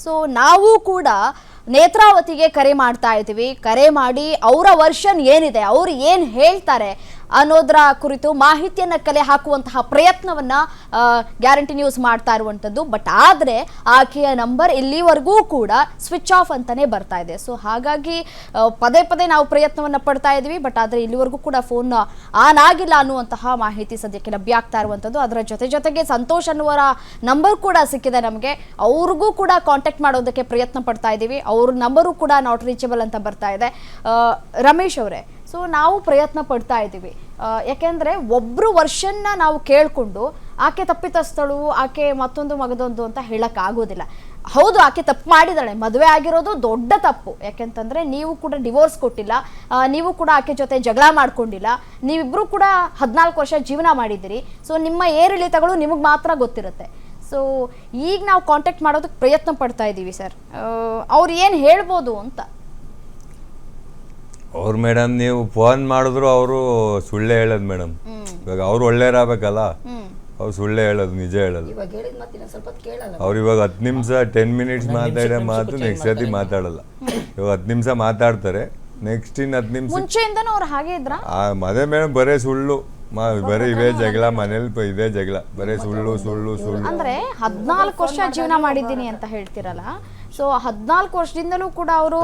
So ನಾವು ಕೂಡ ನೇತ್ರಾವತಿಗೆ ಕರೆ ಮಾಡ್ತಾ ಇದ್ದೀವಿ. ಕರೆ ಮಾಡಿ ಅವರ ವರ್ಷನ್ ಏನಿದೆ, ಅವರು ಏನು ಹೇಳ್ತಾರೆ ಅನ್ನೋದರ ಕುರಿತು ಮಾಹಿತಿಯನ್ನ ಕಲೆ ಹಾಕುವಂತಹ ಪ್ರಯತ್ನವನ್ನ ಗ್ಯಾರಂಟಿ ನ್ಯೂಸ್ ಮಾಡ್ತಾ ಇರುವಂತದ್ದು. ಬಟ್ ಆದ್ರೆ ಆಕೆಯ ನಂಬರ್ ಇಲ್ಲಿವರೆಗೂ ಕೂಡ ಸ್ವಿಚ್ ಆಫ್ ಅಂತಾನೆ ಬರ್ತಾ ಇದೆ. ಸೊ ಹಾಗಾಗಿ ಪದೇ ಪದೇ ನಾವು ಪ್ರಯತ್ನವನ್ನ ಪಡ್ತಾ ಇದ್ದೀವಿ. ಬಟ್ ಆದ್ರೆ ಇಲ್ಲಿವರೆಗೂ ಕೂಡ ಫೋನ್ ಆನ್ ಆಗಿಲ್ಲ ಅನ್ನುವಂತಹ ಮಾಹಿತಿ ಸದ್ಯಕ್ಕೆ ಲಭ್ಯ ಆಗ್ತಾ ಇರುವಂತದ್ದು. ಅದರ ಜೊತೆಗೆ ಸಂತೋಷ್ ಅನ್ನುವರ ನಂಬರ್ ಕೂಡ ಸಿಕ್ಕಿದೆ ನಮಗೆ. ಅವ್ರಿಗೂ ಕೂಡ ಕಾಂಟ್ಯಾಕ್ಟ್ ಮಾಡೋದಕ್ಕೆ ಪ್ರಯತ್ನ ಪಡ್ತಾ ಇದ್ದೀವಿ. ಅವ್ರ ನಂಬರು ಕೂಡ ನಾಟ್ ರೀಚಬಲ್ ಅಂತ ಬರ್ತಾ ಇದೆ. ರಮೇಶ್ ಅವರೇ, ಸೊ ನಾವು ಪ್ರಯತ್ನ ಪಡ್ತಾ ಇದ್ದೀವಿ. ಯಾಕೆಂದ್ರೆ ಒಬ್ರು ವರ್ಷನ್ನ ನಾವು ಕೇಳ್ಕೊಂಡು ಆಕೆ ತಪ್ಪಿತಸ್ಥಳು, ಆಕೆ ಮತ್ತೊಂದು ಮಗದೊಂದು ಅಂತ ಹೇಳಕ್ ಆಗೋದಿಲ್ಲ. ಹೌದು, ಆಕೆ ತಪ್ಪು ಮಾಡಿದಾಳೆ, ಮದುವೆ ಆಗಿರೋದು ದೊಡ್ಡ ತಪ್ಪು. ಯಾಕೆಂತಂದ್ರೆ ನೀವು ಕೂಡ ಡಿವೋರ್ಸ್ ಕೊಟ್ಟಿಲ್ಲ, ನೀವು ಕೂಡ ಆಕೆ ಜೊತೆ ಜಗಳ ಮಾಡ್ಕೊಂಡಿಲ್ಲ, ನೀವಿಬ್ರು ಕೂಡ 14 ವರ್ಷ ಜೀವನ ಮಾಡಿದ್ದೀರಿ. ಸೊ ನಿಮ್ಮ ಏರಿಳಿತಗಳು ನಿಮಗೆ ಮಾತ್ರ ಗೊತ್ತಿರುತ್ತೆ. ಸೊ ಈಗ ನಾವು ಕಾಂಟ್ಯಾಕ್ಟ್ ಮಾಡೋದಕ್ಕೆ ಪ್ರಯತ್ನ ಪಡ್ತಾ ಇದ್ದೀವಿ ಸರ್. ಅವ್ರು ಏನು ಹೇಳ್ಬೋದು ಅಂತ. ಅವ್ರು ಮೇಡಮ್ ನೀವು ಫೋನ್ ಮಾಡಿದ್ರು ಅವರು ಸುಳ್ಳೆ ಹೇಳೋದು ಮೇಡಮ್. ಇವಾಗ ಅವ್ರು ಒಳ್ಳೆಯರಾಗಬೇಕಲ್ಲ, ಅವ್ರು ಸುಳ್ಳೆ ಹೇಳೋದು, ನಿಜ ಹೇಳೋದು. ಅವ್ರು ಇವಾಗ 10 ನಿಮಿಷ 10 ಮಿನಿಟ್ಸ್ ಮಾತಾಡೋ ಮಾತು ನೆಕ್ಸ್ಟ್ ಸತಿ ಮಾತಾಡಲ್ಲ. ಇವಾಗ 10 ನಿಮಿಷ ಮಾತಾಡ್ತಾರೆ, ನೆಕ್ಸ್ಟ್ ಇನ್ನು 10 ನಿಮಿಷ ಮುಂಚೆಯಿಂದನೂ ಅವ್ರು ಹಾಗೆ ಇದ್ರ. ಅದೇ ಮೇಡಮ್, ಬರೇ ಸುಳ್ಳು, ಬರೀ ಇವೇ ಜಗಳ, ಮನೇಲಿ ಇದೇ ಜಗಳ, ಬರೀ ಸುಳ್ಳು ಸುಳ್ಳು ಸುಳ್ಳು. ಅಂದ್ರೆ 14 ವರ್ಷ ಜೀವನ ಮಾಡಿದ್ದೀನಿ ಅಂತ ಹೇಳ್ತಿರಲ್ಲ. ಸೊ 14 ವರ್ಷದಿಂದಲೂ ಕೂಡ ಅವರು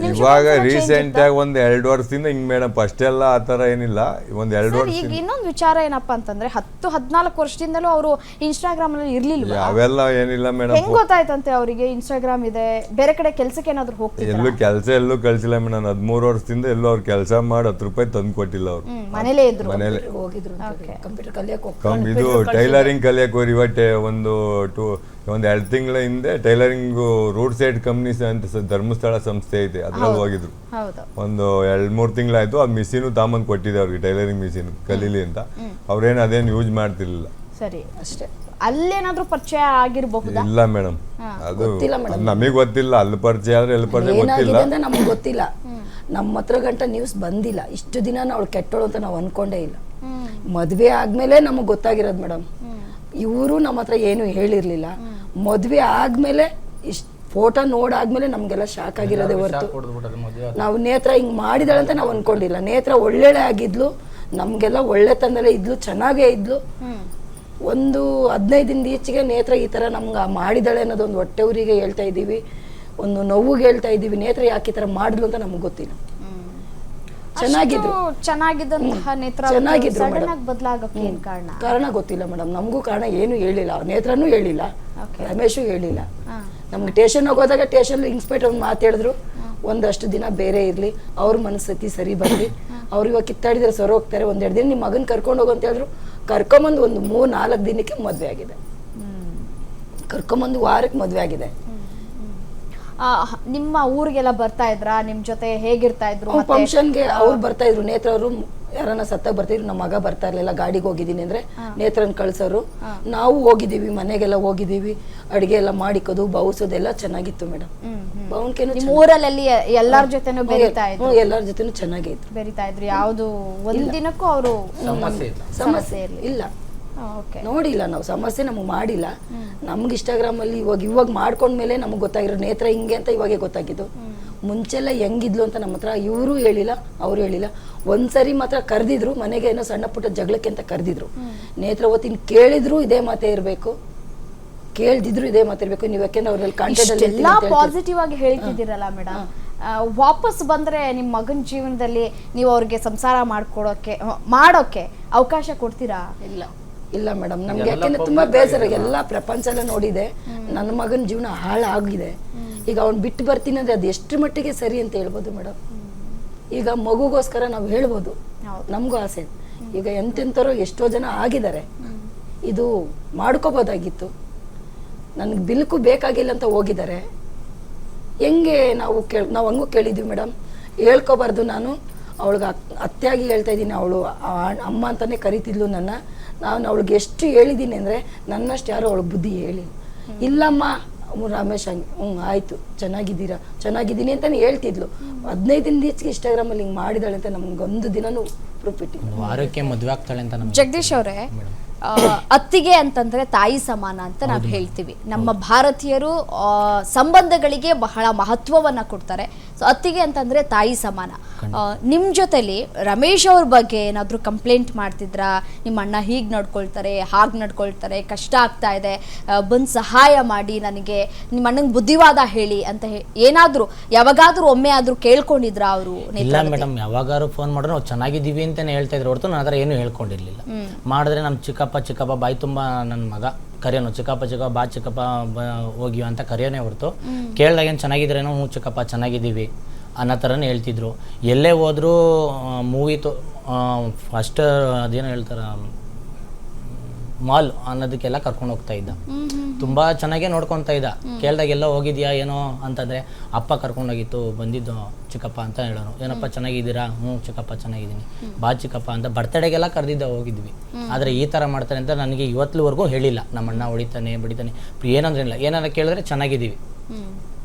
ಇವಾಗ ರೀಸೆಂಟ್ ಆಗಿ 1-2 ವರ್ಷದಿಂದ ಹಿಂಗ್ ಮೇಡಮ್. ಫಸ್ಟ್ ಎಲ್ಲ ಆತರ ಏನಿಲ್ಲ, 1-2 ವರ್ಷ. ಈಗ ಇನ್ನೊಂದು ವಿಚಾರ ಏನಪ್ಪಾ ಅಂತಂದ್ರೆ 10-14 ವರ್ಷದಿಂದಲೂ ಅವರು ಇನ್ಸ್ಟಾಗ್ರಾಮ್ ಅಲ್ಲಿ ಇರ್ಲಿಲ್ವಾ? ಅವೆಲ್ಲ ಏನಿಲ್ಲ ಮೇಡಮ್. ಹೆಂಗ್ ಗೊತ್ತಾಯ್ತಂತೆ ಅವರಿಗೆ ಇನ್ಸ್ಟಾಗ್ರಾಮ್ ಇದೆ? ಬೇರೆ ಕಡೆ ಕೆಲ್ಸಕ್ಕೆ ಏನಾದ್ರು ಹೋಗ್ತಿದ್ರು? ಎಲ್ಲೂ ಕೆಲಸ ಎಲ್ಲೂ ಕಳ್ಸಿಲ್ಲ ಮೇಡಮ್. 13 ವರ್ಷದಿಂದ ಎಲ್ಲೂ ಅವ್ರು ಕೆಲಸ ಮಾಡಿ 10 ರೂಪಾಯಿ ತಂದು ಕೊಟ್ಟಿಲ್ಲ ಅವ್ರು. ಮನೇಲೇ ಇದ್ರು. ಮನೇಲೆ ಕಂಪ್ಯೂಟರ್ ಇದು ಟೈಲರಿಂಗ್ ಕಲಿಯಕ್ಕೆ ಹೋಗಿ ಇವಟ್ಟೆ ಒಂದು 2 ತಿಂಗಳ ಹಿಂದೆ ಟೈಲರಿಂಗ್ ರೂಟ್ ಸೈಡ್ ಕಂಪ್ನೀಸ್ ಅಂತ ಧರ್ಮಸ್ಥಳ ಸಂಸ್ಥೆ ಐತೆ, ಅದ್ರಲ್ಲಿ ಹೋಗಿದ್ರು. ಒಂದು 2-3 ತಿಂಗಳಾಯ್ತು. ಅದು ಮಿಷಿನು ತಾಮಂದ್ ಕೊಟ್ಟಿದೆ ಅವ್ರಿಗೆ, ಟೈಲರಿಂಗ್ ಮಿಷಿನ್ ಕಲೀಲಿ ಅಂತ. ಅವ್ರೇನು ಅದೇನು ಯೂಸ್ ಮಾಡ್ತಿರ್ಲಿಲ್ಲ. ಸರಿ, ಅಷ್ಟೇ. ಅಲ್ಲೇನಾದ್ರೂ ಪರಿಚಯ ಆಗಿರಬಹುದು? ಇಲ್ಲ ಮೇಡಮ್, ಅದು ನಮಗೆ ಗೊತ್ತಿಲ್ಲ. ಅಲ್ಲಿ ಪರಿಚಯ ಆದ್ರೆ ಎಲ್ಲಿ ಪರಿಚಯ ಗೊತ್ತಿಲ್ಲ, ನಮ್ಗೆ ಗೊತ್ತಿಲ್ಲ. ನಮ್ಮ ಹತ್ರ ಗಂಟ ನ್ಯೂಸ್ ಬಂದಿಲ್ಲ. ಇಷ್ಟು ದಿನ ಅವಳು ಕೆಟ್ಟೋಳು ಅಂತ ನಾವು ಅನ್ಕೊಂಡೇ ಇಲ್ಲ. ಮದ್ವೆ ಆದ್ಮೇಲೆ ನಮಗ್ ಗೊತ್ತಾಗಿರೋದು ಮೇಡಮ್. ಇವರು ನಮ್ಮ ಹತ್ರ ಏನು ಹೇಳಿರ್ಲಿಲ್ಲ. ಮದ್ವೆ ಆದ್ಮೇಲೆ ಇಷ್ಟ ಫೋಟೋ ನೋಡಾದ್ಮೇಲೆ ನಮ್ಗೆಲ್ಲ ಶಾಕ್ ಆಗಿರೋದೇ ಹೊರತು ನಾವು ನೇತ್ರ ಹಿಂಗ್ ಮಾಡಿದಾಳೆ ಅಂತ ನಾವು ಅನ್ಕೊಂಡಿಲ್ಲ. ನೇತ್ರ ಒಳ್ಳೆಳೆ ಆಗಿದ್ಲು, ನಮ್ಗೆಲ್ಲ ಒಳ್ಳೆತನದಲ್ಲೇ ಇದ್ಲು, ಚೆನ್ನಾಗೇ ಇದ್ಲು. ಒಂದು 15 ದಿನದ ಈಚೆಗೆ ನೇತ್ರ ಈ ತರ ನಮ್ಗೆ ಮಾಡಿದಾಳೆ ಅನ್ನೋದೊಂದು ಹೊಟ್ಟೆವರಿಗೆ ಹೇಳ್ತಾ ಇದ್ದೀವಿ, ಒಂದು ನೋವಿಗೆ ಹೇಳ್ತಾ ಇದ್ದೀವಿ. ನೇತ್ರ ಯಾಕೆ ಈ ತರ ಮಾಡಿದ್ಲು ಅಂತ ನಮ್ಗೆ ಗೊತ್ತಿಲ್ಲ. ಕಾರಣ ಗೊತ್ತಿಲ್ಲ ಮೇಡಮ್, ನಮಗೂ ಕಾರಣ ಏನು ಹೇಳಿಲ್ಲ. ನೇತ್ರನೂ ಹೇಳಿಲ್ಲ, ರಮೇಶು ಹೇಳಿಲ್ಲ. ನಮ್ಗೆ ಸ್ಟೇಷನ್ ಹೋಗೋದಾಗ ಸ್ಟೇಷನ್ ಇನ್ಸ್ಪೆಕ್ಟರ್ ಮಾತಾಡಿದ್ರು, ಒಂದಷ್ಟು ದಿನ ಬೇರೆ ಇರ್ಲಿ, ಅವ್ರ ಮನಸ್ಥಿತಿ ಸರಿ ಬರ್ಲಿ, ಅವ್ರು ಇವಾಗ ಕಿತ್ತಾಡಿದ್ರೆ ಸರ್ ಹೋಗ್ತಾರೆ, 1-2 ದಿನ ನಿಮ್ಮ ಮಗನ್ ಕರ್ಕೊಂಡು ಹೋಗು ಅಂತ ಹೇಳಿದ್ರು. ಕರ್ಕೊಂಬಂದು ಒಂದು 3-4 ದಿನಕ್ಕೆ ಮದ್ವೆ ಆಗಿದೆ. ಕರ್ಕೊಂಬಂದು ವಾರಕ್ಕೆ ಮದ್ವೆ ಆಗಿದೆ. ನಿಮ್ಮ ಊರಿಗೆಲ್ಲ ಬರ್ತಾ ಇದ್ರ? ನಿಮ್ ಜೊತೆ ಹೇಗಿರ್ತಾ ಇದ್ರು? ಫಂಕ್ಷನ್ಗೆ ಅವ್ರು ಬರ್ತಾ ಇದ್ರು. ನೇತ್ರ ಅವರು ಯಾರನ್ನ ಸತ್ತಾಗ ಬರ್ತಿದ್ರು. ನಮ್ಮ ಮಗ ಬರ್ತಾ ಇರ್ಲಿಲ್ಲ, ಗಾಡಿಗೆ ಹೋಗಿದ್ದೀನಿ ಅಂದ್ರೆ ನೇತ್ರನ್ ಕಳ್ಸೋರು. ನಾವು ಹೋಗಿದ್ದೀವಿ, ಮನೆಗೆಲ್ಲ ಹೋಗಿದ್ದೀವಿ, ಅಡಿಗೆ ಎಲ್ಲ ಮಾಡಿಕೋದು ಬೌಸೋದೆಲ್ಲ ಚೆನ್ನಾಗಿತ್ತು ಮೇಡಮ್. ಊರಲ್ಲಿ ಎಲ್ಲಾರ ಜೊತೆನೂ ಬೆರಿತಾ ಇದ್ರು? ಎಲ್ಲಾರ ಜೊತೆನೂ ಚೆನ್ನಾಗೇ ಇದ್ರು, ಬೆರಿತಾ ಇದ್ರು. ಯಾವ್ದು ಒಂದ್ ದಿನಕ್ಕೂ ಅವರು ಸಮಸ್ಯೆ ಇಲ್ಲ, ನೋಡಿಲ್ಲ ನಾವು. ಸಮಸ್ಯೆ ನಮಗೆ ಮಾಡಿಲ್ಲ. ನಮ್ಗೆ ಇನ್ಸ್ಟಾಗ್ರಾಮ್ ಅಲ್ಲಿ ಇವಾಗ ಮಾಡ್ಕೊಂಡ್ಮೇಲೆ ನಮ್ಗೆ ಗೊತ್ತಾಗಿರೋ ನೇತ್ರ ಹಿಂಗೆ ಅಂತ ಇವಾಗೆ ಗೊತ್ತಾಗಿದ್ದು. ಮುಂಚೆಲ್ಲ ಹೆಂಗಿದ್ಲು ಅಂತ ನಮ್ಮ ಹತ್ರ ಇವರು ಹೇಳಿಲ್ಲ, ಅವ್ರು ಹೇಳಿಲ್ಲ. ಒಂದ್ಸರಿ ಮಾತ್ರ ಕರೆದಿದ್ರು ಮನೆಗೆ, ಏನೋ ಸಣ್ಣ ಪುಟ್ಟ ಜಗಳಕ್ಕೆ ಅಂತ ಕರೆದಿದ್ರು. ನೇತ್ರ ಅವತ್ತಿನ ಕೇಳಿದ್ರು ಇದೇ ಮಾತೇ ಇರ್ಬೇಕು, ಕೇಳ್ದಿದ್ರು ಇದೇ ಮಾತಿರ್ಬೇಕು. ನೀವು ಯಾಕೆಂದ್ರೆ ಅವ್ರಲ್ಲಿ ಕಾಂಟ್ಯಾಕ್ಟ್ ಪಾಸಿಟಿವ್ ಆಗಿ ಹೇಳ್ತಿದ್ದೀರಲ್ಲ ಮೇಡಮ್, ವಾಪಸ್ ಬಂದ್ರೆ ನಿಮ್ ಮಗನ ಜೀವನದಲ್ಲಿ ನೀವು ಅವ್ರಿಗೆ ಸಂಸಾರ ಮಾಡೋಕೆ ಅವಕಾಶ ಕೊಡ್ತೀರಾ? ಇಲ್ಲ ಮೇಡಮ್, ನಮ್ಗೆ ಯಾಕೆಂದ್ರೆ ತುಂಬಾ ಬೇಸರ. ಎಲ್ಲ ಪ್ರಪಂಚ ಎಲ್ಲ ನೋಡಿದೆ, ನನ್ನ ಮಗನ ಜೀವನ ಹಾಳಾಗಿದೆ. ಈಗ ಅವ್ನು ಬಿಟ್ಟು ಬರ್ತೀನಿ ಅಂದ್ರೆ ಅದು ಎಷ್ಟು ಮಟ್ಟಿಗೆ ಸರಿ ಅಂತ ಹೇಳ್ಬೋದು ಮೇಡಮ್. ಈಗ ಮಗುಗೋಸ್ಕರ ನಾವು ಹೇಳ್ಬೋದು, ನಮಗೂ ಆಸೆ. ಈಗ ಎಂತೆಂಥವ್ರು ಎಷ್ಟೋ ಜನ ಆಗಿದ್ದಾರೆ, ಇದು ಮಾಡ್ಕೋಬೋದಾಗಿತ್ತು. ನನಗೆ ಬಿಲ್ಕು ಬೇಕಾಗಿಲ್ಲ ಅಂತ ಹೋಗಿದ್ದಾರೆ. ಹೆಂಗೆ ನಾವು ಹಂಗೂ ಕೇಳಿದ್ವಿ ಮೇಡಮ್. ಹೇಳ್ಕೋಬಾರ್ದು, ನಾನು ಅವಳಿಗೆ ಅತ್ತೆಯಾಗಿ ಹೇಳ್ತಾ ಇದ್ದೀನಿ. ಅವಳು ಅಮ್ಮ ಅಂತಾನೆ ಕರಿತಿದ್ಲು ನನ್ನ. ನಾನು ಅವಳಿಗೆ ಎಷ್ಟು ಹೇಳಿದ್ದೀನಿ ಅಂದರೆ ನನ್ನಷ್ಟು ಯಾರು ಅವಳಿಗೆ ಬುದ್ಧಿ ಹೇಳಿ. ಇಲ್ಲಮ್ಮ ರಮೇಶ್ ಹಂಗೆ ಆಯಿತು, ಚೆನ್ನಾಗಿದ್ದೀನಿ ಅಂತಾನೆ ಹೇಳ್ತಿದ್ಲು. 15 ದಿನದ ಈಚೆಗೆ ಇನ್ಸ್ಟಾಗ್ರಾಮಲ್ಲಿ ಹಿಂಗೆ ಮಾಡಿದಾಳೆ ಅಂತ ನಮ್ಗೊಂದು ದಿನನೂ ಪ್ರೂಫ್ ಇಟ್ಟಿದ್ಲು. ವಾರಕ್ಕೆ ಮದುವೆ ಆಗ್ತಾಳೆ ಅಂತ. ಜಗದೀಶ್ ಅವರೇ, ಅತ್ತಿಗೆ ಅಂತಂದ್ರೆ ತಾಯಿ ಸಮಾನ ಅಂತ ನಾವು ಹೇಳ್ತೀವಿ. ನಮ್ಮ ಭಾರತೀಯರು ಸಂಬಂಧಗಳಿಗೆ ಬಹಳ ಮಹತ್ವವನ್ನ ಕೊಡ್ತಾರೆ. ಸೊ ಅತ್ತಿಗೆ ಅಂತಂದ್ರೆ ತಾಯಿ ಸಮಾನ. ನಿಮ್ ಜೊತೆಲಿ ರಮೇಶ್ ಅವ್ರ ಬಗ್ಗೆ ಏನಾದ್ರು ಕಂಪ್ಲೇಂಟ್ ಮಾಡ್ತಿದ್ರಾ? ನಿಮ್ಮ ಅಣ್ಣ ಹೀಗ್ ನಡ್ಕೊಳ್ತಾರೆ, ಹಾಗೆ ನಡ್ಕೊಳ್ತಾರೆ, ಕಷ್ಟ ಆಗ್ತಾ ಇದೆ, ಬಂದು ಸಹಾಯ ಮಾಡಿ, ನನಗೆ ನಿಮ್ಮ ಅಣ್ಣಂಗೆ ಬುದ್ಧಿವಾದ ಹೇಳಿ ಅಂತ ಏನಾದ್ರು ಯಾವಾಗಾದ್ರೂ ಒಮ್ಮೆ ಆದ್ರೂ ಕೇಳ್ಕೊಂಡಿದ್ರಾ ಅವರು? ಇಲ್ಲ ಮೇಡಮ್, ಯಾವಾಗಾರು ಫೋನ್ ಮಾಡಿದ್ರೆ ನಾವು ಚೆನ್ನಾಗಿದ್ದೀವಿ ಅಂತಾನೆ ಹೇಳ್ತಾ ಇದ್ರು ಹೊರತು ನಾನು ಅದರ ಏನು ಹೇಳ್ಕೊಂಡಿರ್ಲಿಲ್ಲ. ಮಾಡಿದ್ರೆ ನಮ್ಮ ಚಿಕ್ಕಪ್ಪ ಬಾಯಿ ತುಂಬ ನನ್ನ ಮಗ ಕರೆಯೋನು, ಚಿಕ್ಕಪ್ಪ ಬಾ ಚಿಕ್ಕಪ್ಪ ಹೋಗಿವ ಅಂತ ಕರೆಯೋನೇ ಹೊರತು ಕೇಳಿದಾಗ ಏನು ಚೆನ್ನಾಗಿದ್ರೇನೋ, ಹ್ಞೂ ಚಿಕ್ಕಪ್ಪ ಚೆನ್ನಾಗಿದ್ದೀವಿ ಅನ್ನೋ ಥರನೇ ಹೇಳ್ತಿದ್ರು. ಎಲ್ಲೇ ಹೋದ್ರೂ ಮೂವಿ ಫಸ್ಟ್ ಅದೇನೋ ಹೇಳ್ತಾರ ಮಾಲ್ ಅನ್ನೋದಕ್ಕೆಲ್ಲ ಕರ್ಕೊಂಡು ಹೋಗ್ತಾ ಇದ್ದ. ತುಂಬ ಚೆನ್ನಾಗೇ ನೋಡ್ಕೊತಾ ಇದ್ದ. ಕೇಳ್ದಾಗೆಲ್ಲ ಹೋಗಿದ್ಯಾ ಏನೋ ಅಂತಂದರೆ ಅಪ್ಪ ಕರ್ಕೊಂಡೋಗಿತ್ತು, ಬಂದಿದ್ದು ಚಿಕ್ಕಪ್ಪ ಅಂತ ಹೇಳೋನು. ಏನಪ್ಪ ಚೆನ್ನಾಗಿದ್ದೀರಾ? ಹ್ಞೂ ಚಿಕ್ಕಪ್ಪ ಚೆನ್ನಾಗಿದ್ದೀನಿ, ಬಾ ಚಿಕ್ಕಪ್ಪ ಅಂತ ಬರ್ತಡೆಗೆಲ್ಲ ಕರೆದಿದ್ದ ಹೋಗಿದ್ವಿ. ಆದರೆ ಈ ಥರ ಮಾಡ್ತಾನೆ ಅಂತ ನನಗೆ ಇವತ್ತುವರೆಗೂ ಹೇಳಿಲ್ಲ. ನಮ್ಮ ಅಣ್ಣ ಹೊಡಿತಾನೆ ಬಡಿತಾನೆ ಏನಂದ್ರೆ ಇಲ್ಲ, ಏನಾರ ಕೇಳಿದ್ರೆ ಚೆನ್ನಾಗಿದ್ದೀವಿ,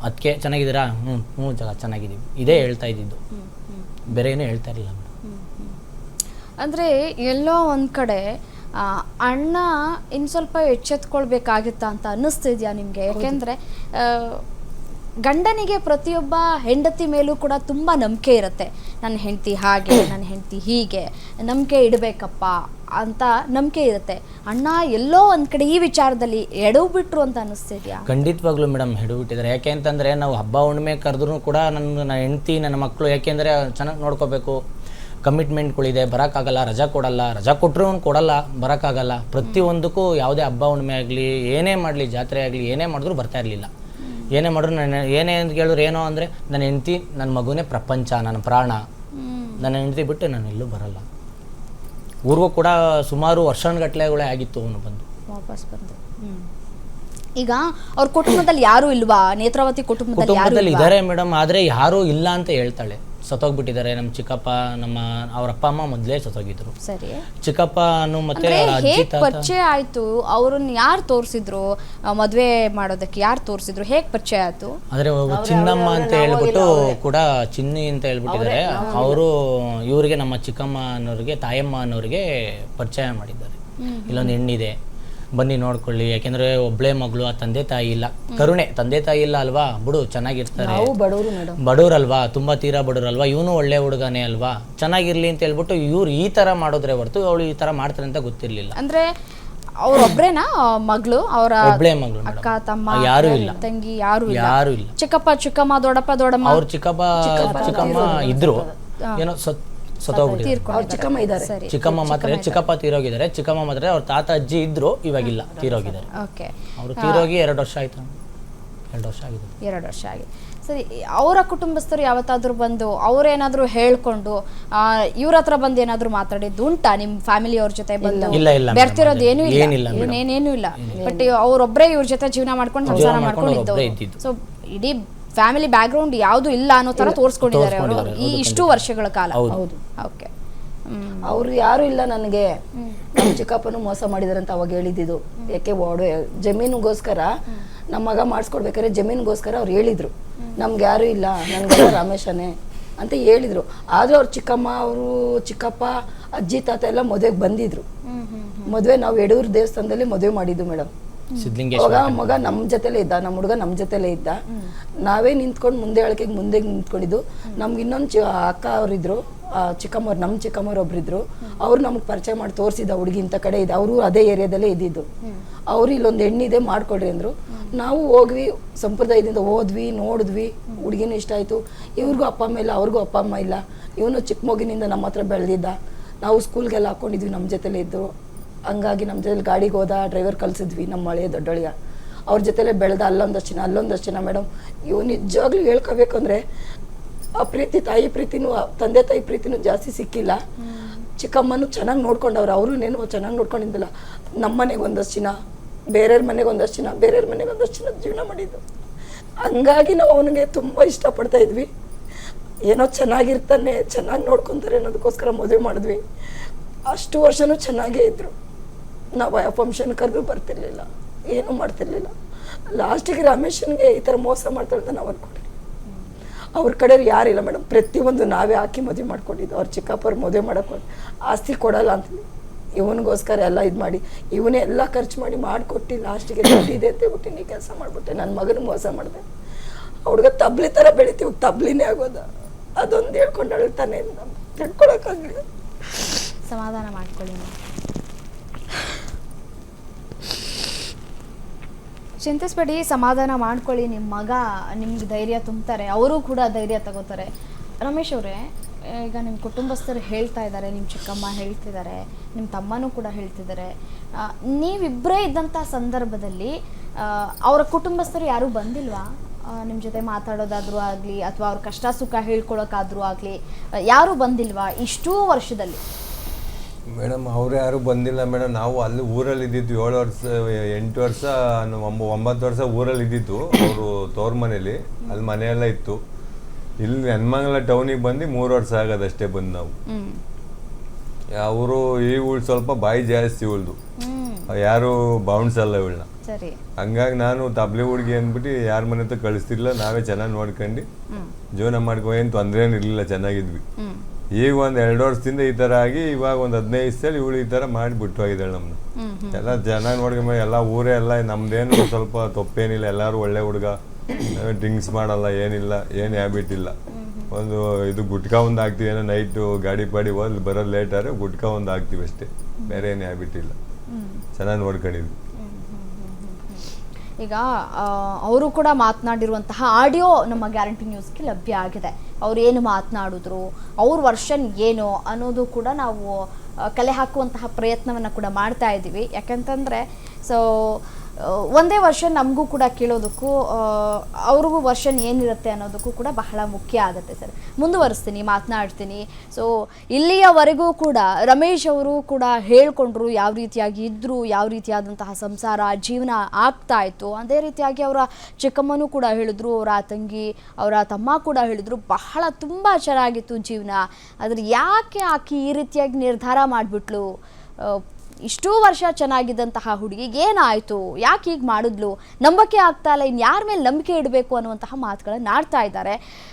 ಅದಕ್ಕೆ ಚೆನ್ನಾಗಿದ್ದೀರಾ? ಹ್ಞೂ ಚೆನ್ನಾಗಿದ್ದೀವಿ, ಇದೇ ಹೇಳ್ತಾ ಇದ್ದಿದ್ದು, ಬೇರೆ ಏನೂ ಹೇಳ್ತಾ ಇರಲಿಲ್ಲ. ಅಂದರೆ ಎಲ್ಲೋ ಒಂದು ಕಡೆ ಅಣ್ಣ ಇನ್ನು ಸ್ವಲ್ಪ ಎಚ್ಚೆತ್ಕೊಳ್ಬೇಕಾಗಿತ್ತ ಅಂತ ಅನ್ನಿಸ್ತಿದ್ಯಾ ನಿಮಗೆ? ಯಾಕೆಂದರೆ ಗಂಡನಿಗೆ ಪ್ರತಿಯೊಬ್ಬ ಹೆಂಡತಿ ಮೇಲೂ ಕೂಡ ತುಂಬ ನಂಬಿಕೆ ಇರುತ್ತೆ. ನನ್ನ ಹೆಂಡತಿ ಹಾಗೆ, ನನ್ನ ಹೆಂಡತಿ ಹೀಗೆ, ನಂಬಿಕೆ ಇಡಬೇಕಪ್ಪ ಅಂತ ನಂಬಿಕೆ ಇರುತ್ತೆ. ಅಣ್ಣ ಎಲ್ಲೋ ಒಂದು ಕಡೆ ಈ ವಿಚಾರದಲ್ಲಿ ಎಡವು ಬಿಟ್ರು ಅಂತ ಅನ್ನಿಸ್ತಿದ್ಯಾ? ಖಂಡಿತವಾಗ್ಲೂ ಮೇಡಮ್ ಎಡವು ಬಿಟ್ಟಿದ್ದಾರೆ. ಯಾಕೆ ಅಂತಂದರೆ ನಾವು ಹಬ್ಬ ಹುಣ್ಣಿಮೆ ಕರೆದ್ರೂ ಕೂಡ ನನ್ನ ಹೆಂಡತಿ ನನ್ನ ಮಕ್ಕಳು ಯಾಕೆಂದರೆ ಚೆನ್ನಾಗಿ ನೋಡ್ಕೋಬೇಕು, ಕಮಿಟ್ಮೆಂಟ್ಗಳಿದೆ, ಬರೋಕ್ಕಾಗಲ್ಲ, ರಜಾ ಕೊಡಲ್ಲ, ರಜಾ ಕೊಟ್ಟರು ಕೊಡಲ್ಲ, ಬರೋಕ್ಕಾಗಲ್ಲ. ಪ್ರತಿಯೊಂದಕ್ಕೂ ಯಾವುದೇ ಹಬ್ಬ ಹುಣ್ಣಿಮೆ ಆಗಲಿ, ಏನೇ ಮಾಡಲಿ, ಜಾತ್ರೆ ಆಗಲಿ, ಏನೇ ಮಾಡಿದ್ರು ಬರ್ತಾ ಇರಲಿಲ್ಲ. ಏನೇ ಮಾಡಿದ್ರು ಏನೇ ಅಂತ ಕೇಳಿದ್ರು ಏನೋ ಅಂದರೆ ನನ್ನ ಹೆಂಡತಿ ನನ್ನ ಮಗುನೇ ಪ್ರಪಂಚ, ನನ್ನ ಪ್ರಾಣ, ನನ್ನ ಹೆಂಡತಿ ಬಿಟ್ಟು ನಾನು ಎಲ್ಲೂ ಬರಲ್ಲ. ಊರಿಗೂ ಕೂಡ ಸುಮಾರು ವರ್ಷಗಟ್ಟಲೆಗಳೇ ಆಗಿತ್ತು ಅವನು ಬಂದು ವಾಪಸ್ ಬಂದು. ಈಗ ಅವ್ರ ಕುಟುಂಬದಲ್ಲಿ ಯಾರು ಇಲ್ವಾ? ನೇತ್ರಾವತಿ ಕುಟುಂಬದಲ್ಲಿ ಇದ್ದಾರೆ ಮೇಡಮ್, ಆದರೆ ಯಾರೂ ಇಲ್ಲ ಅಂತ ಹೇಳ್ತಾಳೆ. ಸತ್ತೋಗ್ಬಿಟ್ಟಿದ್ದಾರೆ ನಮ್ಮ ಚಿಕ್ಕಪ್ಪ, ಅವ್ರ ಅಪ್ಪ ಅಮ್ಮ ಮೊದಲೇ ಸತ್ತೋಗಿದ್ರು. ಸರಿ, ಚಿಕ್ಕಪ್ಪ ಮತ್ತೆ ಪರಿಚಯ ಆಯ್ತು? ಅವ್ರನ್ನ ಯಾರು ತೋರಿಸಿದ್ರು? ಮದ್ವೆ ಮಾಡೋದಕ್ಕೆ ಯಾರು ತೋರಿಸಿದ್ರು? ಹೇಗ್ ಪರಿಚಯ ಆಯ್ತು? ಆದ್ರೆ ಚಿನ್ನಮ್ಮ ಅಂತ ಹೇಳ್ಬಿಟ್ಟು ಕೂಡ ಚಿನ್ನಿ ಅಂತ ಹೇಳ್ಬಿಟ್ಟಿದ್ದಾರೆ. ಅವರು ಇವರಿಗೆ ನಮ್ಮ ಚಿಕ್ಕಮ್ಮ ಅನ್ನೋರಿಗೆ, ತಾಯಮ್ಮ ಅನ್ನೋರಿಗೆ ಪರಿಚಯ ಮಾಡಿದ್ದಾರೆ. ಇಲ್ಲೊಂದು ಹೆಣ್ಣಿದೆ, ಬನ್ನಿ ನೋಡ್ಕೊಳ್ಳಿ. ಯಾಕೆಂದ್ರೆ ಒಬ್ಳೆ ಮಗಳು, ಆ ತಂದೆ ತಾಯಿ ಇಲ್ಲ, ಕರುಣೆ. ತಂದೆ ತಾಯಿ ಇಲ್ಲ ಅಲ್ವಾ, ಬಿಡು ಚೆನ್ನಾಗಿರ್ತಾರೆ, ಬಡವ್ರಲ್ವಾ, ತುಂಬಾ ತೀರಾ ಬಡವ್ರಲ್ವಾ, ಇವನು ಒಳ್ಳೆ ಹುಡುಗನೇ ಅಲ್ವಾ, ಚೆನ್ನಾಗಿರ್ಲಿ ಅಂತ ಹೇಳ್ಬಿಟ್ಟು ಇವ್ರು ಈ ತರ ಮಾಡಿದ್ರೆ ಹೊರತು ಅವಳು ಈ ತರ ಮಾಡ್ತಾರೆ ಅಂತ ಗೊತ್ತಿರ್ಲಿಲ್ಲ. ಅಂದ್ರೆ ಅವ್ರೊಬ್ರೇನಾ ಮಗಳು? ಅವರ ಒಬ್ಳೆ ಮಗಳು, ಅಕ್ಕ ತಮ್ಮ ಯಾರು ಇಲ್ಲ, ತಂಗಿ ಯಾರು ಇಲ್ಲ. ಚಿಕ್ಕಪ್ಪ ಚಿಕ್ಕಮ್ಮ ದೊಡ್ಡಮ್ಮ ಅವ್ರ ಚಿಕ್ಕಮ್ಮ ಇದ್ರು, ಏನೋ ಚಿಕ್ಕಮ್ಮ ಮಾತ್ರ, ಚಿಕ್ಕಪ್ಪ ತೀರೋಗಿದ್ದಾರೆ. ಚಿಕ್ಕಮ್ಮ ಮಾತ್ರ ಅವ್ರ ತಾತ ಅಜ್ಜಿ ಇದ್ರು, ಇವಾಗಿಲ್ಲ, ತೀರೋಗಿದ್ದಾರೆ. ಅವರು ತೀರೋಗಿ 2 ವರ್ಷ ಆಯ್ತು. 2 ವರ್ಷ ಆಗಿದೆ. 2 ವರ್ಷ ಆಗಿದೆ. ಸರಿ, ಅವರ ಕುಟುಂಬಸ್ಥರು ಯಾವತ್ತಾದ್ರೂ ಬಂದು ಅವ್ರೇನಾದ್ರೂ ಹೇಳ್ಕೊಂಡು ಇವ್ರ ಹತ್ರ ಬಂದು ಏನಾದ್ರು ಮಾತಾಡಿದ್ದು ಉಂಟಾ? ನಿಮ್ ಫ್ಯಾಮಿಲಿ ಅವ್ರ ಜೊತೆ ಬಂದು ಬೆರ್ತಿರೋದು ಏನೂ ಇಲ್ಲ. ಬಟ್ ಅವ್ರೊಬ್ರೇ ಇವ್ರ ಜೊತೆ ಜೀವನ ಮಾಡ್ಕೊಂಡು ಸಂಸಾರ ಮಾಡ್ಕೊಂಡಿದ್ದು. ಸೊ ಇಡೀ ಫ್ಯಾಮಿಲಿ ಬ್ಯಾಕ್ ಗ್ರೌಂಡ್ ಯಾವ್ದು ಇಲ್ಲ ಅನ್ನೋ ತರ ತೋರಿಸ್ಕೊಂಡಿದ್ದಾರೆ ಅವರು ಈ ಇಷ್ಟು ವರ್ಷಗಳ ಕಾಲ. ಓಕೆ, ಅವರು ಯಾರು ಇಲ್ಲ ನನಗೆ, ನಮ್ಮ ಚಿಕ್ಕಪ್ಪನು ಮೋಸ ಮಾಡಿದಾರೆ ಅಂತ ಅವಾಗ ಹೇಳಿದ್ದು. ಯಾಕೆ ಜಮೀನಿಗೋಸ್ಕರ ನಮ್ಮ ಮಗ ಮಾಡಿಸ್ಕೊಡ್ಬೇಕಾದ್ರೆ ಜಮೀನಿಗೋಸ್ಕರ ಅವ್ರು ಹೇಳಿದ್ರು, ನಮ್ಗೆ ಯಾರು ಇಲ್ಲ, ನನ್ಗೆಲ್ಲ ರಾಮೇಶನೇ ಅಂತ ಹೇಳಿದ್ರು. ಆದ್ರೂ ಅವ್ರ ಚಿಕ್ಕಪ್ಪ ಅಜ್ಜಿ ತಾತ ಎಲ್ಲ ಮದುವೆಗೆ ಬಂದಿದ್ರು. ಮದುವೆ ನಾವು ಯಡೂರು ದೇವಸ್ಥಾನದಲ್ಲಿ ಮದುವೆ ಮಾಡಿದ್ದು ಮೇಡಮ್. ಅವಾಗ ಮಗ ನಮ್ಮ ಜೊತೆಲೇ ಇದ್ದ, ನಮ್ಮ ಹುಡುಗ ನಮ್ಮ ಜೊತೆಲೇ ಇದ್ದ. ನಾವೇ ನಿಂತ್ಕೊಂಡು ಮುಂದೆ ನಿಂತ್ಕೊಂಡಿದ್ದು. ನಮ್ಗೆ ಇನ್ನೊಂದು ಅಕ್ಕ ಅವರಿದ್ರು, ಚಿಕ್ಕಮ್ಮವ್ರು, ನಮ್ಮ ಚಿಕ್ಕಮ್ಮವ್ರು ಒಬ್ರಿದ್ರು. ಅವ್ರು ನಮ್ಗೆ ಪರಿಚಯ ಮಾಡಿ ತೋರಿಸಿದ ಹುಡುಗಿ ಇಂಥ ಕಡೆ ಇದೆ, ಅವರು ಅದೇ ಏರಿಯಾದಲ್ಲೇ ಇದ್ದಿದ್ದು. ಅವ್ರು ಇಲ್ಲೊಂದು ಹೆಣ್ಣಿದೆ ಮಾಡ್ಕೊಡ್ರಿ ಅಂದ್ರು. ನಾವು ಹೋಗ್ವಿ, ಸಂಪ್ರದಾಯದಿಂದ ಹೋದ್ವಿ, ನೋಡಿದ್ವಿ, ಹುಡುಗಿನೂ ಇಷ್ಟ ಆಯ್ತು. ಇವ್ರಿಗೂ ಅಪ್ಪ ಅಮ್ಮ ಇಲ್ಲ, ಅವ್ರಿಗೂ ಅಪ್ಪ ಅಮ್ಮ ಇಲ್ಲ. ಇವನು ಚಿಕ್ಕ ಮಗಿನಿಂದ ನಮ್ಮ ಹತ್ರ ಬೆಳೆದಿದ್ದ. ನಾವು ಸ್ಕೂಲ್ಗೆಲ್ಲ ಹಾಕೊಂಡಿದ್ವಿ, ನಮ್ಮ ಜೊತೆಲೇ ಇದ್ದು. ಹಂಗಾಗಿ ನಮ್ಮ ಜೊತೆಲಿ ಗಾಡಿಗೆ ಹೋದ, ಡ್ರೈವರ್ ಕಲಿಸಿದ್ವಿ, ನಮ್ಮ ಹಳೆಯ ದೊಡ್ಡಳಿಯ. ಅವ್ರ ಜೊತೆಲೇ ಬೆಳೆದ. ಅಲ್ಲೊಂದಷ್ಟು ಜನ ಮೇಡಮ್. ಇವು ನಿಜವಾಗ್ಲೂ ಹೇಳ್ಕೋಬೇಕಂದ್ರೆ ಆ ಪ್ರೀತಿ, ತಾಯಿ ಪ್ರೀತಿನೂ, ತಂದೆ ತಾಯಿ ಪ್ರೀತಿನೂ ಜಾಸ್ತಿ ಸಿಕ್ಕಿಲ್ಲ. ಚಿಕ್ಕಮ್ಮನೂ ಚೆನ್ನಾಗಿ ನೋಡ್ಕೊಂಡವ್ರು, ಅವ್ರನ್ನೇನು ಚೆನ್ನಾಗಿ ನೋಡ್ಕೊಂಡಿದ್ದಿಲ್ಲ. ನಮ್ಮ ಮನೆಗೆ ಒಂದಷ್ಟು ದಿನ, ಬೇರೆಯವ್ರ ಮನೆಗೆ ಒಂದಷ್ಟು ದಿನ, ಬೇರೆಯವ್ರ ಮನೆಗೆ ಒಂದಷ್ಟು ದಿನ ಜೀವನ ಮಾಡಿದ್ದು. ಹಂಗಾಗಿ ನಾವು ಅವನಿಗೆ ತುಂಬ ಇಷ್ಟಪಡ್ತಾ ಇದ್ವಿ. ಏನೋ ಚೆನ್ನಾಗಿರ್ತಾನೆ, ಚೆನ್ನಾಗಿ ನೋಡ್ಕೊತಾರೆ ಅನ್ನೋದಕ್ಕೋಸ್ಕರ ಮದುವೆ ಮಾಡಿದ್ವಿ. ಅಷ್ಟು ವರ್ಷನೂ ಚೆನ್ನಾಗೇ ಇದ್ರು. ನಾವು ಆ ಫಂಕ್ಷನ್ ಕರೆದು ಬರ್ತಿರ್ಲಿಲ್ಲ, ಏನೂ ಮಾಡ್ತಿರ್ಲಿಲ್ಲ. ಲಾಸ್ಟಿಗೆ ರಮೇಶನ್ಗೆ ಈ ಥರ ಮೋಸ ಮಾಡ್ತಾಳೆ ನಾವು ಅನ್ಕೊಂಡ್ರಿ. ಅವ್ರ ಕಡೆ ಯಾರಿಲ್ಲ ಮೇಡಮ್, ಪ್ರತಿಯೊಂದು ನಾವೇ ಹಾಕಿ ಮದುವೆ ಮಾಡ್ಕೊಂಡಿದ್ದು. ಅವ್ರ ಚಿಕ್ಕಪ್ಪವ್ರು ಮದುವೆ ಮಾಡೋಕೆ ಆಸ್ತಿ ಕೊಡಲ್ಲ ಅಂತ ಇವನಿಗೋಸ್ಕರ ಎಲ್ಲ ಇದು ಮಾಡಿ ಇವನೇ ಎಲ್ಲ ಖರ್ಚು ಮಾಡಿ ಮಾಡಿಕೊಟ್ಟು ಲಾಸ್ಟಿಗೆ ದುಡ್ಡಿದೆ ಅಂತ ಹೇಳ್ಬಿಟ್ಟು ನೀ ಕೆಲಸ ಮಾಡಿಬಿಟ್ಟೆ. ನನ್ನ ಮಗನ ಮೋಸ ಮಾಡಿದೆ. ಹುಡುಗ ತಬ್ಲಿ ಥರ ಬೆಳಿತೀವಿ, ತಬ್ಲಿನೇ ಆಗೋದು. ಅದೊಂದು ಹೇಳ್ಕೊಂಡು ಅಳ್ತಾನೆ, ತಡ್ಕೊಳಕ್ಕಾಗಲಿಲ್ಲ. ಸಮಾಧಾನ ಮಾಡ್ಕೊಳ್ಳಿ. ಚಿಂತಿಸ್ಬೇಡಿ, ಸಮಾಧಾನ ಮಾಡ್ಕೊಳ್ಳಿ. ನಿಮ್ಮ ಮಗ ನಿಮ್ಗೆ ಧೈರ್ಯ ತುಂಬ್ತಾರೆ, ಅವರು ಕೂಡ ಧೈರ್ಯ ತಗೋತಾರೆ. ರಮೇಶ್ ಅವರೇ, ಈಗ ನಿಮ್ಮ ಕುಟುಂಬಸ್ಥರು ಹೇಳ್ತಾ ಇದ್ದಾರೆ, ನಿಮ್ಮ ಚಿಕ್ಕಮ್ಮ ಹೇಳ್ತಿದ್ದಾರೆ, ನಿಮ್ಮ ತಮ್ಮನೂ ಕೂಡ ಹೇಳ್ತಿದ್ದಾರೆ, ನೀವಿಬ್ಬರೇ ಇದ್ದಂಥ ಸಂದರ್ಭದಲ್ಲಿ ಅವರ ಕುಟುಂಬಸ್ಥರು ಯಾರೂ ಬಂದಿಲ್ವಾ ನಿಮ್ಮ ಜೊತೆ ಮಾತಾಡೋದಾದ್ರೂ ಆಗಲಿ ಅಥವಾ ಅವ್ರ ಕಷ್ಟ ಸುಖ ಹೇಳ್ಕೊಳಕ್ಕಾದ್ರೂ ಆಗಲಿ ಯಾರೂ ಬಂದಿಲ್ವಾ ಇಷ್ಟೂ ವರ್ಷದಲ್ಲಿ? ಮೇಡಮ್ ಅವ್ರು ಯಾರು ಬಂದಿಲ್ಲ ಮೇಡಮ್. ನಾವು ಅಲ್ಲಿ ಊರಲ್ಲಿ ಇದ್ದಿದ್ದು 7 ವರ್ಷ 8 ವರ್ಷ 9 ವರ್ಷ ಊರಲ್ಲಿ ಇದ್ದಿದ್ದು. ಅವರು ತವ್ರ ಮನೇಲಿ ಅಲ್ಲಿ ಮನೆಯೆಲ್ಲ ಇತ್ತು. ಇಲ್ಲಿ ನೆನ್ಮಂಗಲ ಟೌನಿಗೆ ಬಂದು 3 ವರ್ಷ ಆಗೋದಷ್ಟೇ ಬಂದು ನಾವು. ಅವರು ಇವಳು ಸ್ವಲ್ಪ ಬಾಯಿ ಜಾಸ್ತಿ ಇವಳ್ದು, ಯಾರು ಬೌನ್ಸ್ ಅಲ್ಲ ಇವಳನ್ನ. ಹಂಗಾಗಿ ನಾನು ತಬ್ಲಿ ಹುಡುಗಿ ಅಂದ್ಬಿಟ್ಟು ಯಾರ ಮನೆ ಹತ್ರ ಕಳಿಸ್ತಿರ್ಲಿಲ್ಲ. ನಾವೇ ಚೆನ್ನಾಗಿ ನೋಡ್ಕೊಂಡು ಜೀವನ ಮಾಡ್ಕೊ, ಏನು ತೊಂದರೆ ಏನಿರ್ಲಿಲ್ಲ, ಚೆನ್ನಾಗಿದ್ವಿ. ಈಗ ಒಂದು 2 ವರ್ಷದಿಂದ ಈ ಥರ ಆಗಿ ಇವಾಗ ಒಂದು 15 ದಿವಸದಲ್ಲಿ ಇವಳು ಈ ಥರ ಮಾಡಿ ಬಿಟ್ಟು ಹೋಗಿದ್ದಾಳೆ ನಮ್ಮನ್ನ. ಎಲ್ಲ ಚೆನ್ನಾಗಿ ನೋಡ್ಕೊಂಬ, ಎಲ್ಲ ಊರೇ ಎಲ್ಲ ನಮ್ದೇನು ಸ್ವಲ್ಪ ತಪ್ಪೇನಿಲ್ಲ. ಎಲ್ಲರೂ ಒಳ್ಳೆ ಹುಡುಗ, ಡ್ರಿಂಕ್ಸ್ ಮಾಡಲ್ಲ, ಏನಿಲ್ಲ, ಏನು ಹ್ಯಾಬಿಟ್ ಇಲ್ಲ. ಒಂದು ಇದು ಗುಟ್ಕಾ ಒಂದು ಹಾಕ್ತೀವಿ, ಏನೋ ನೈಟು ಗಾಡಿ ಪಾಡಿ ಹೋದ್ ಬರೋದು ಲೇಟ್ ಆದರೆ ಗುಟ್ಕಾ ಒಂದು ಹಾಕ್ತೀವಿ ಅಷ್ಟೇ, ಬೇರೆ ಏನು ಹ್ಯಾಬಿಟ್ ಇಲ್ಲ. ಚೆನ್ನಾಗಿ ನೋಡ್ಕೊಂಡಿದ್ವಿ. ಈಗ ಅವರು ಕೂಡ ಮಾತನಾಡಿರುವಂತಹ ಆಡಿಯೋ ನಮ್ಮ ಗ್ಯಾರಂಟಿ ನ್ಯೂಸ್ಗೆ ಲಭ್ಯ ಆಗಿದೆ. ಅವ್ರು ಏನು ಮಾತನಾಡಿದ್ರು, ಅವ್ರ ವರ್ಷನ್ ಏನು ಅನ್ನೋದು ಕೂಡ ನಾವು ಕಲೆ ಹಾಕುವಂತಹ ಪ್ರಯತ್ನವನ್ನು ಕೂಡ ಮಾಡ್ತಾ ಇದ್ದೀವಿ. ಯಾಕಂತಂದರೆ ಒಂದೇ ವರ್ಷನ್ ನಮಗೂ ಕೂಡ ಕೇಳೋದಕ್ಕೂ ಅವ್ರಿಗೂ ವರ್ಷನ್ ಏನಿರುತ್ತೆ ಅನ್ನೋದಕ್ಕೂ ಕೂಡ ಬಹಳ ಮುಖ್ಯ ಆಗುತ್ತೆ ಸರ್. ಮುಂದುವರಿಸ್ತೀನಿ, ಮಾತನಾಡ್ತೀನಿ. ಇಲ್ಲಿಯವರೆಗೂ ಕೂಡ ರಮೇಶ್ ಅವರು ಕೂಡ ಹೇಳ್ಕೊಂಡ್ರು ಯಾವ ರೀತಿಯಾಗಿ ಇದ್ದರು, ಯಾವ ರೀತಿಯಾದಂತಹ ಸಂಸಾರ ಜೀವನ ಆಗ್ತಾ ಇತ್ತು. ಅದೇ ರೀತಿಯಾಗಿ ಅವರ ಚಿಕ್ಕಮ್ಮನೂ ಕೂಡ ಹೇಳಿದ್ರು, ಅವರ ತಂಗಿ ಅವರ ತಮ್ಮ ಕೂಡ ಹೇಳಿದ್ರು, ಬಹಳ ತುಂಬ ಚೆನ್ನಾಗಿತ್ತು ಜೀವನ. ಆದರೆ ಯಾಕೆ ಆಕೆ ಈ ರೀತಿಯಾಗಿ ನಿರ್ಧಾರ ಮಾಡಿಬಿಟ್ಲು, ಇಷ್ಟೂ ವರ್ಷ ಚೆನ್ನಾಗಿದ್ದಂತಹ ಹುಡುಗಿಗೆ ಏನಾಯಿತು, ಯಾಕೆ ಹೀಗೆ ಮಾಡಿದ್ಲು, ನಂಬಕ್ಕೆ ಆಗ್ತಾ ಇಲ್ಲ, ಇನ್ನು ಯಾರ ಮೇಲೆ ನಂಬಿಕೆ ಇಡಬೇಕು ಅನ್ನುವಂತಹ ಮಾತುಗಳನ್ನು ಆಡ್ತಾ ಇದ್ದಾರೆ.